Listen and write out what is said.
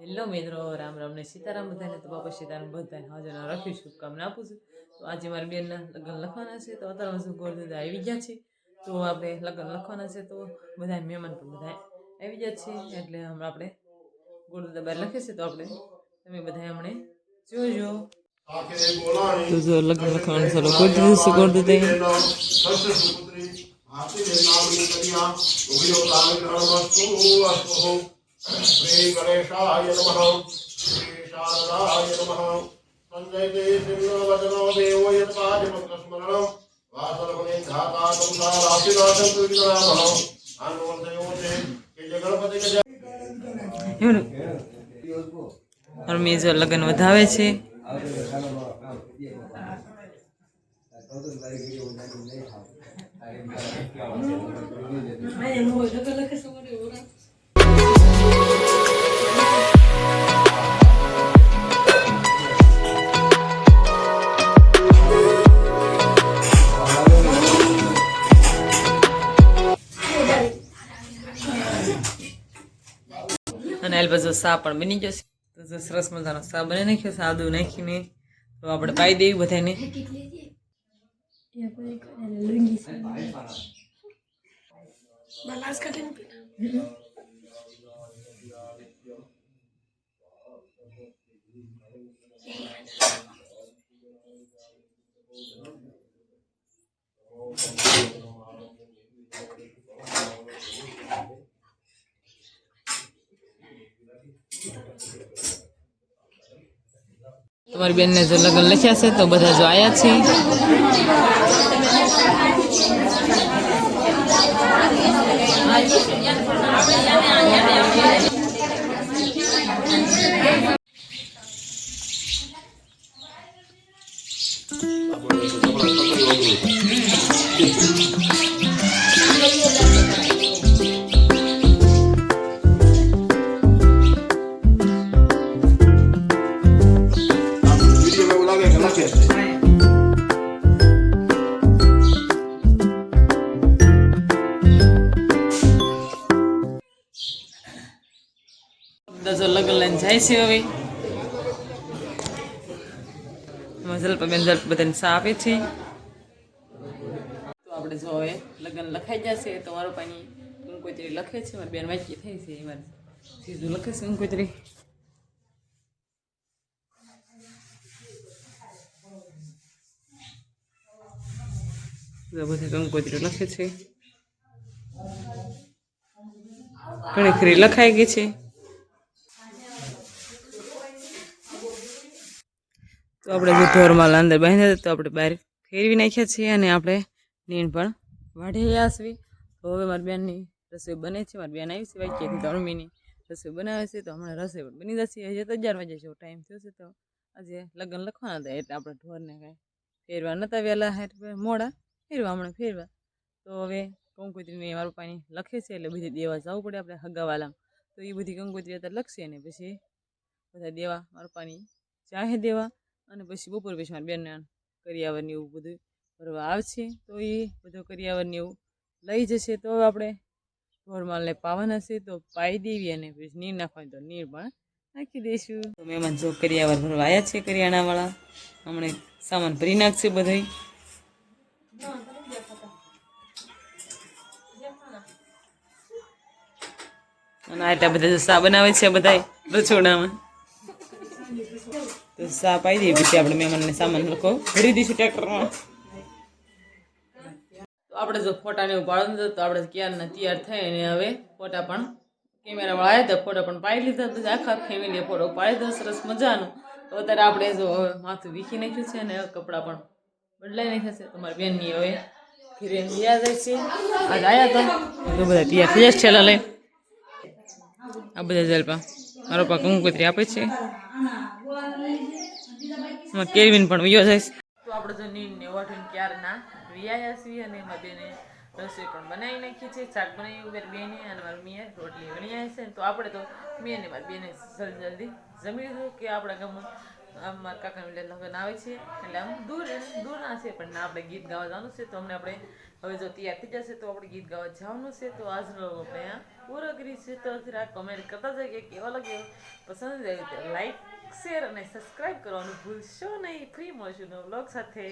Hello મિત્રો, રામ રામ ને સીતારામ બધાને. તો બાપા સીતારામ બધાને હાજર રાખી શુભકામના આપું છું. તો આજે મારી બેનના લગ્ન લખવાના છે, તો અત્યારે શું ગોળદાદા આવી ગયા છે. તો આપણે લગ્ન લખવાના છે, તો બધા મહેમાન પણ બધા આવી ગયા છે. એટલે હમણાં આપણે ગોળદાદા બહાર લખે છે, તો આપણે તમે બધા હમણે જોજો. તો જો લગ્ન લખવાનું ચાલુ કરી દીધું છે ગોળદાદા. श्री गणेशाय नमः श्री शारदाय नमः संजयते सिंहवदनो देवो यत्पादिमस्मरणं वासरमुने धाता संसारासिनाथं तुविनामः अनुवर्तयोते के जगणपति के હરમીજ લગ્ન વધાવે છે. અને એલ બાજુ સા પણ બની ગયો છે. તો સરસ મજાનો સા બની નાખ્યો, સાદું નાખીને તો આપણે પાઈ દેવી બધાને. તમારી બેનને જો લગ્ન લખ્યા છે, તો બધા જો આયા છે. દસો લગ્ન લઈને જાય છે. હવે જલ્પાબેન બધાને સા આપે છે. તો આપણે જો હવે લગ્ન લખાઈ જશે, તો મારો પાણી કંકોત્રી લખે છે. મારી બેન વાંચી થઈ છે, મારી સીધું લખે છે કંકોત્રી. બધા કંકોત્રી લખે છે. ઘણી ખરી લખાઈ ગઈ છે. તો આપણે જે ઢોરમાં અંદર બાંધ્યા તો આપણે બહાર ફેરવી નાખ્યા છીએ, અને આપણે નીણ પણ વાઢી આસવી. તો હવે મારી બેનની રસોઈ બને છે. મારી બેન આવી છે વાંચીથી, તો અરમીની રસોઈ બનાવે છે. તો હમણાં રસોઈ પણ બની જશે. હજી તો 11 વાગે જેવો ટાઈમ થયો છે. તો આજે લગ્ન લખવાના હતા, એટલે આપણે ઢોરને કાંઈ ફેરવા નહોતા વહેલા, મોડા ફેરવા, હમણાં ફેરવા. તો હવે કંકોત્રીને મારું પાણી લખે છે, એટલે બધી દેવા જવું પડે આપણે હગાવાલામાં. તો એ બધી કંકોત્રી અત્યારે લખશે, ને પછી બધા દેવા મારું પાણી ચાહે દેવા. અને પછી બપોર પછી મારી બેનને કરિયાવર ને એવું બધું ભરવા આવશે. તો એ બધું કરિયાવર ને એવું લઈ જશે. તો હવે આપણે ઢોરમાલને પાવાના છે, તો પાઈ દેવી, અને પછી નીર નાખવાની તો નીર પણ નાખી દઈશું. તો મહેમાન જો કરિયાવર ભરવા આવ્યા છે, કરિયાણાવાળા. હમણાં સામાન ભરી નાખશે બધો. અને આટલા બધા સા બનાવે છે બધા રસોડામાં. તો સા પાઈ દઈએ, પછી આપણે મહેમાનને સામાન લોકો ભરી દઈશું ટ્રેક્ટરમાં. તો આપણે જો ફોટાને એવું પાડવાનું હતું, તો આપણે ક્યારના તૈયાર થઈને હવે ફોટા પણ કેમેરાવાળા આવ્યા હતા, ફોટા પણ પાડી લીધા. પછી આખા ફેમિલીએ ફોટો પાડી દીધો સરસ મજાનો. તો અત્યારે આપણે જો હવે માથું વીખી નાખ્યું છે, અને કપડાં પણ બદલાઈ નાખ્યા છે. તમારી બેનની હવે ઘરે યાદ આવે છે, આજ આવ્યા હતા તો બધા તૈયાર થઈ જશે છેલ્લા લઈ. આ બધા જલપા મારો પા કંકોત્રી આપે છે. કેળવીને પણ વિયો જાય. તો આપણે જો નીરને વાટીને ક્યારના વિયાયા છીએ, અને એમાં બેને રસોઈ પણ બનાવી નાખી છે. શાક બનાવ્યું મારી બેને, અને મારી મીએ રોટલી વણી આવી છે. તો આપણે તો મેં ને મારી બેને જલ્દી જમી લીધું કે આપણા ગામમાં મારા કાકાના લગ્ન આવે છે, એટલે આમ દૂર ના છે, પણ આપણે ગીત ગાવા જવાનું છે. તો અમને આપણે હવે જો તૈયાર થઈ જશે, તો આપણે ગીત ગાવા જવાનું છે. તો આજનો આપણે પૂરો કરી છે. તો જરા કમેન્ટ કરતા જાય કે કેવો લાગ્યો, પસંદ આવ્યું તો લાઈક, શેર અને સબસ્ક્રાઈબ કરવાનું ભૂલશો નહીં. ફ્રી મળશું નવા બ્લોગ સાથે.